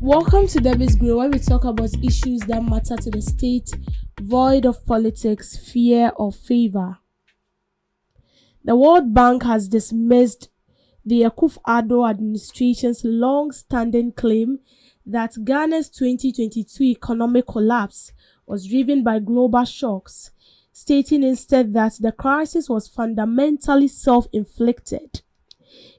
Welcome to Debbie's Grill, where we talk about issues that matter to the state, void of politics, fear, or favor. The World Bank has dismissed the Akufo-Addo administration's long-standing claim that Ghana's 2022 economic collapse was driven by global shocks, stating instead that the crisis was fundamentally self-inflicted.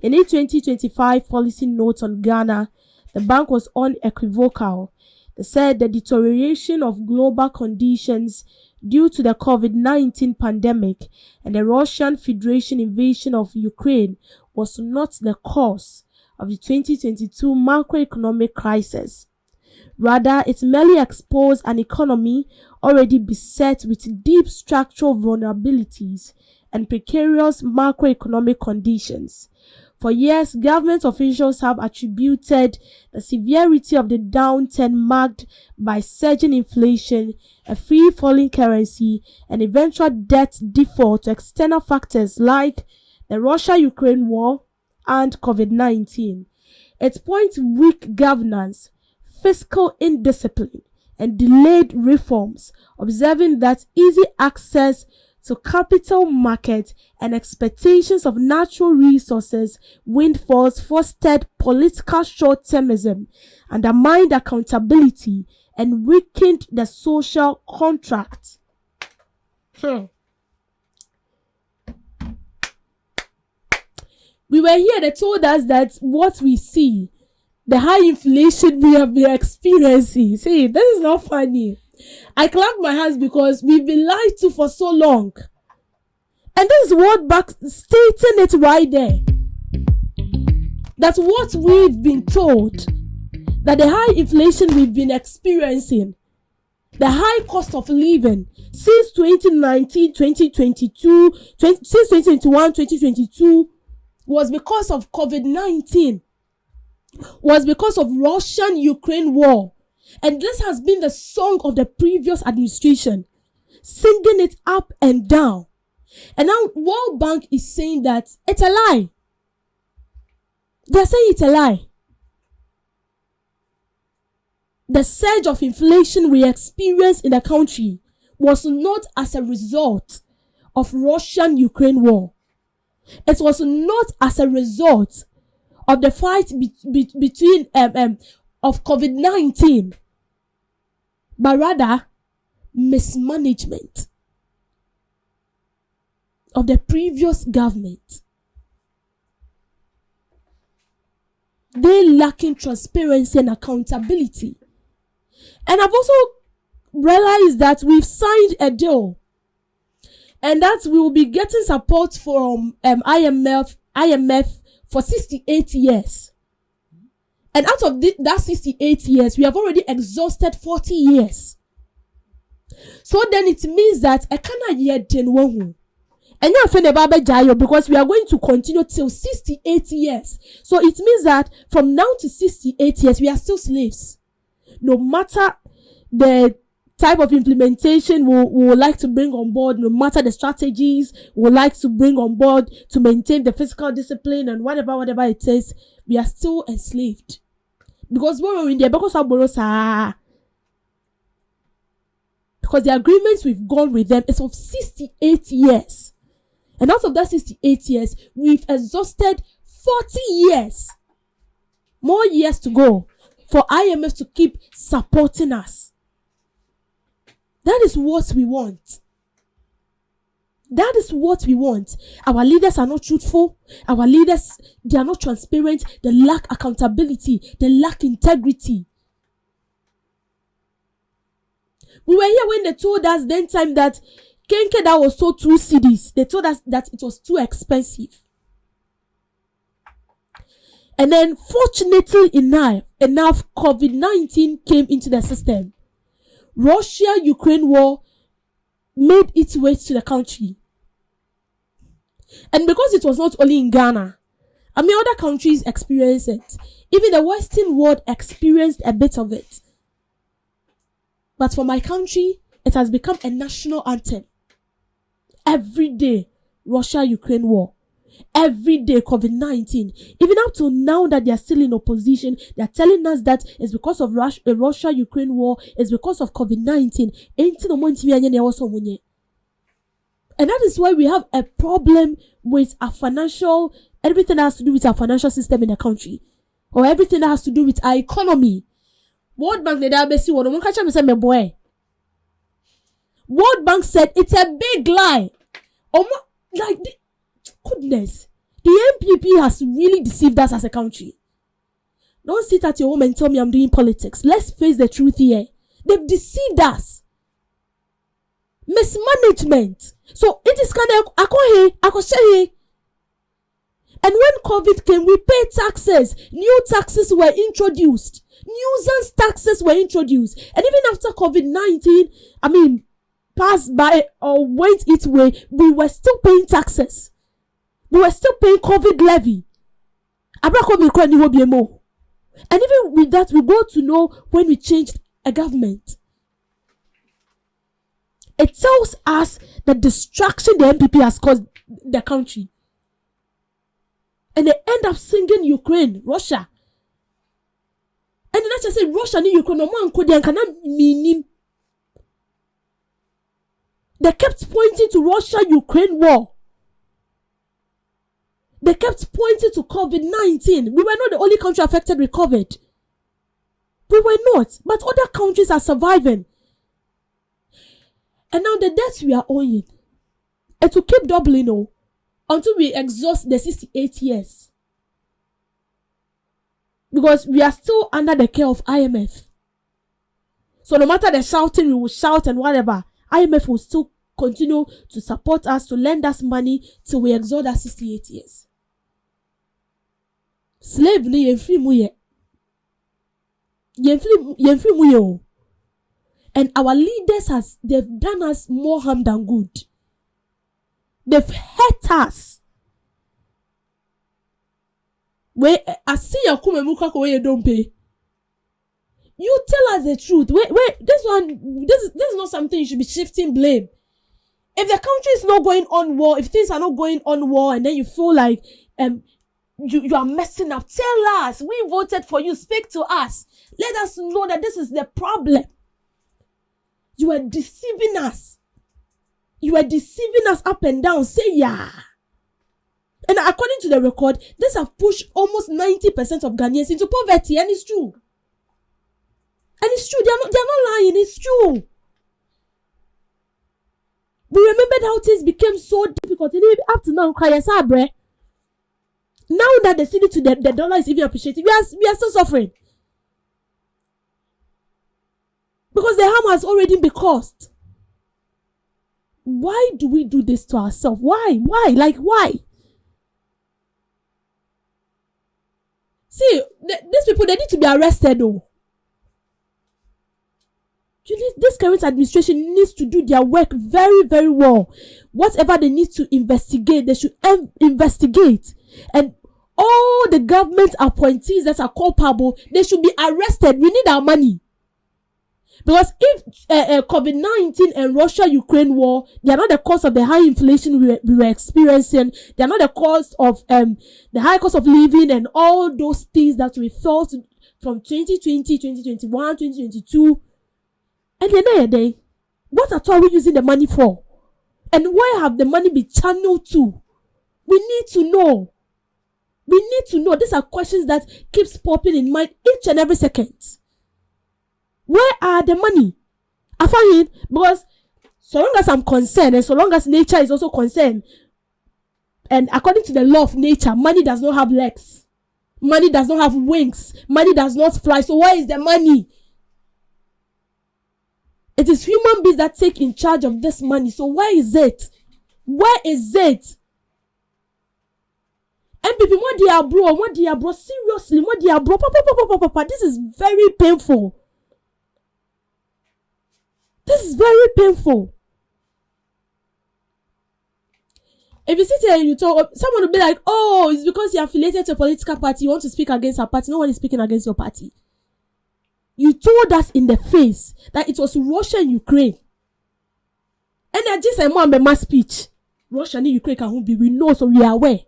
In a 2025 policy note on Ghana, the bank was unequivocal. They said the deterioration of global conditions due to the COVID-19 pandemic and the Russian Federation invasion of Ukraine was not the cause of the 2022 macroeconomic crisis. Rather, it merely exposed an economy already beset with deep structural vulnerabilities and precarious macroeconomic conditions. For years, government officials have attributed the severity of the downturn marked by surging inflation, a free-falling currency, and eventual debt default to external factors like the Russia-Ukraine war and COVID-19. It points weak governance, fiscal indiscipline, and delayed reforms, observing that easy access to capital market and expectations of natural resources windfalls fostered political short-termism, undermined accountability, and weakened the social contract. We were here, they told us that what we see, the high inflation we have been experiencing. See, this is not funny. I clap my hands because we've been lied to for so long. And this is World Bank stating it right there. That's what we've been told. That the high inflation we've been experiencing, the high cost of living since 2019, 2022, since 2021, 2022 was because of COVID-19. Was because of Russian-Ukraine war. And this has been the song of the previous administration, singing it up and down. And now World Bank is saying that it's a lie. They're saying it's a lie. The surge of inflation we experienced in the country was not as a result of Russian-Ukraine war. It was not as a result of the fight between of COVID-19, but rather mismanagement of the previous government. They lacking transparency and accountability. And I've also realized that we've signed a deal and that we will be getting support from IMF for 68 years. And out of that 68 years, we have already exhausted 40 years. So then it means that I cannot yet do one. And because we are going to continue till 68 years. So it means that from now to 68 years, we are still slaves. No matter the type of implementation we would like to bring on board, no matter the strategies we would like to bring on board to maintain the fiscal discipline and whatever it is, we are still enslaved. Because we're in there, because the agreements we've gone with them is of 68 years. And out of that 68 years, we've exhausted 40 years. More years to go for IMF to keep supporting us. That is what we want. That is what we want. Our leaders are not truthful. Our leaders, they are not transparent. They lack accountability. They lack integrity. We were here when they told us then time that Kenke that was sold 2 cedis. They told us that it was too expensive. And then fortunately enough, COVID-19 came into the system. Russia-Ukraine war made its way to the country. And because it was not only in Ghana, other countries experienced it. Even the Western world experienced a bit of it. But for my country, it has become a national anthem. Every day, Russia-Ukraine war. Every day, COVID-19. Even up to now that they are still in opposition, they are telling us that it's because of Russia-Ukraine war, it's because of COVID-19. And that is why we have a problem with everything that has to do with our financial system in the country. Or everything that has to do with our economy. World Bank World Bank said it's a big lie. Goodness. The MPP has really deceived us as a country. Don't sit at your home and tell me I'm doing politics. Let's face the truth here. They've deceived us. Mismanagement. So it is kind of akohe. And when COVID came, we paid taxes. New taxes were introduced. Nuisance taxes were introduced. And even after COVID-19, passed by or went its way, we were still paying taxes. We were still paying COVID levy. And even with that, we go to know when we changed a government. It tells us the destruction the MPP has caused the country. And they end up singing Ukraine, Russia. And then I just say Russia and Ukraine. They kept pointing to Russia-Ukraine war. They kept pointing to COVID-19. We were not the only country affected with COVID. We were not. But other countries are surviving. And now the debts we are owing, it will keep doubling until we exhaust the 68 years. Because we are still under the care of IMF. So no matter the shouting, we will shout and whatever, IMF will still continue to support us, to lend us money till we exhaust our 68 years. Slave ni yemfri muye. Yemfri muye. And our leaders they've done us more harm than good. They've hurt us. I see your kumemuka where you don't pay. You tell us the truth. This is not something you should be shifting blame. If the country is not going on war, if things are not going on war, and then you feel like you are messing up, tell us. We voted for you. Speak to us. Let us know that this is the problem. You are deceiving us. You are deceiving us up and down. Say yeah. And according to the record, this have pushed almost 90% of Ghanaians into poverty, and it's true. And it's true. They're not lying. It's true. We remembered how things became so difficult. And even up to now, now that the city to the dollar is even appreciating, we are still suffering. Because the harm has already been caused. Why do we do this to ourselves? Why? Why? See, these people, they need to be arrested though. This current administration needs to do their work very, very well. Whatever they need to investigate, they should investigate. And all the government appointees that are culpable, they should be arrested. We need our money. Because if COVID-19 and Russia-Ukraine war, they are not the cause of the high inflation we were experiencing. They are not the cause of the high cost of living and all those things that we felt from 2020, 2021, 2022. And then, what at all are we using the money for? And where have the money been channeled to? We need to know. We need to know. These are questions that keeps popping in mind each and every second. Where are the money? I find it because so long as I'm concerned and so long as nature is also concerned, and according to the law of nature, money does not have legs. Money does not have wings. Money does not fly. So where is the money? It is human beings that take in charge of this money. So where is it? Where is it? MPP, what do you bro? Seriously, what do you bro? Papa, this is very painful. This is very painful. If you sit here and you talk, someone will be like, oh, it's because you're affiliated to a political party, you want to speak against our party. No one is speaking against your party. You told us in the face that it was Russia and Ukraine. And I just said, my speech. Russia and Ukraine can be. We know, so we are aware.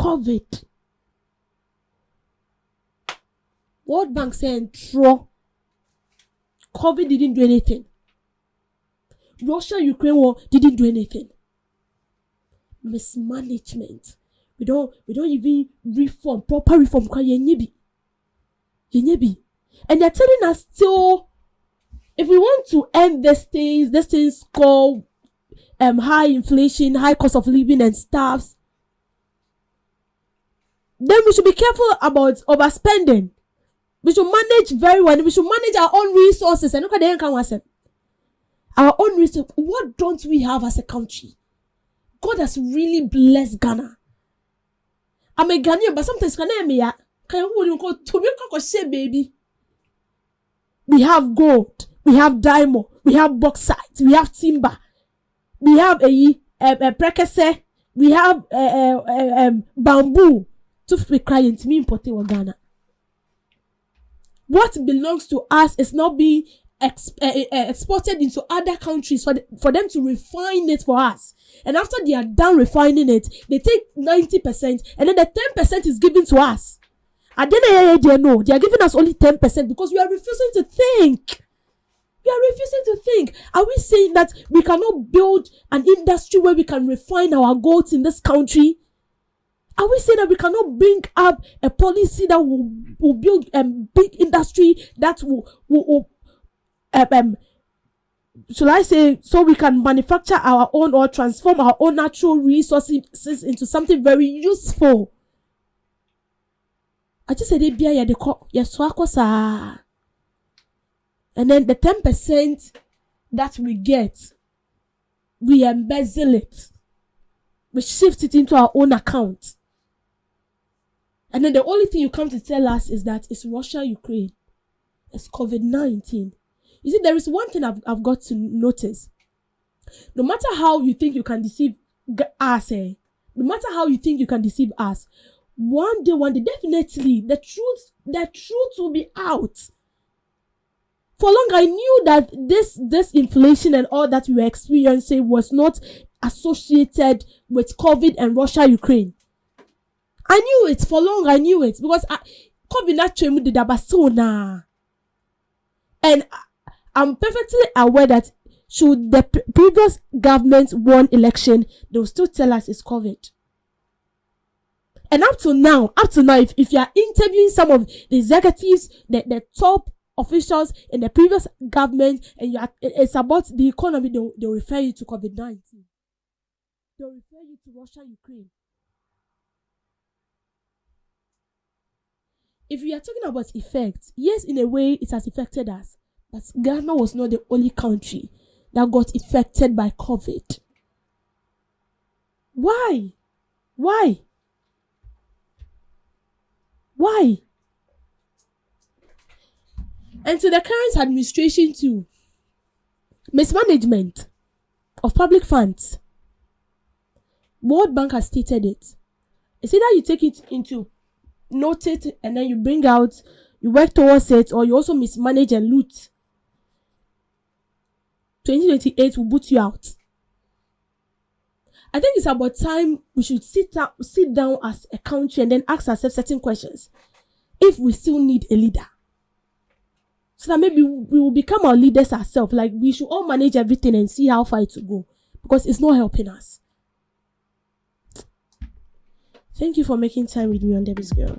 COVID. World Bank saying true. COVID didn't do anything. Russia-Ukraine war didn't do anything. Mismanagement. We don't even reform, proper reform. And they're telling us still, if we want to end these things called high inflation, high cost of living and stuff, then we should be careful about overspending. We should manage very well. We should manage our own resources. And look at the income. Our own resources. What don't we have as a country? God has really blessed Ghana. I'm a Ghanaian, but sometimes baby. We have gold, we have diamond, we have bauxite, we have timber, we have a prekese, we have bamboo. To be crying to me in Ghana. What belongs to us is not being exported into other countries for them to refine it for us. And after they are done refining it, they take 90% and then the 10% is given to us. And then they are giving us only 10% because we are refusing to think. We are refusing to think. Are we saying that we cannot build an industry where we can refine our gold in this country? Are we saying that we cannot bring up a policy that will build a big industry that will should I say, so we can manufacture our own or transform our own natural resources into something very useful? I just said, and then the 10% that we get, we embezzle it. We shift it into our own account. And then the only thing you come to tell us is that it's Russia-Ukraine. It's COVID-19. You see, there is one thing I've got to notice. No matter how you think you can deceive us, no matter how you think you can deceive us, one day, definitely, the truth will be out. For long, I knew that this inflation and all that we were experiencing was not associated with COVID and Russia-Ukraine. I knew it for long. I knew it because COVID-19 did that, and I'm perfectly aware that should the previous government won election, they will still tell us it's COVID. And up to now, if you are interviewing some of the executives, the top officials in the previous government, and it's about the economy, they'll refer you to COVID-19. They'll refer you to Russia-Ukraine. If we are talking about effects, yes, in a way it has affected us, but Ghana was not the only country that got affected by COVID. Why? And to the current administration too, mismanagement of public funds. World Bank has stated it. It's either you take it into note it and then you bring out, you work towards it, or you also mismanage and loot. 2028 will boot you out. I think it's about time we should sit down as a country and then ask ourselves certain questions. If we still need a leader, so that maybe we will become our leaders ourselves. Like, we should all manage everything and see how far it will go, because it's not helping us. Thank you for making time with me on Debbie's Girl.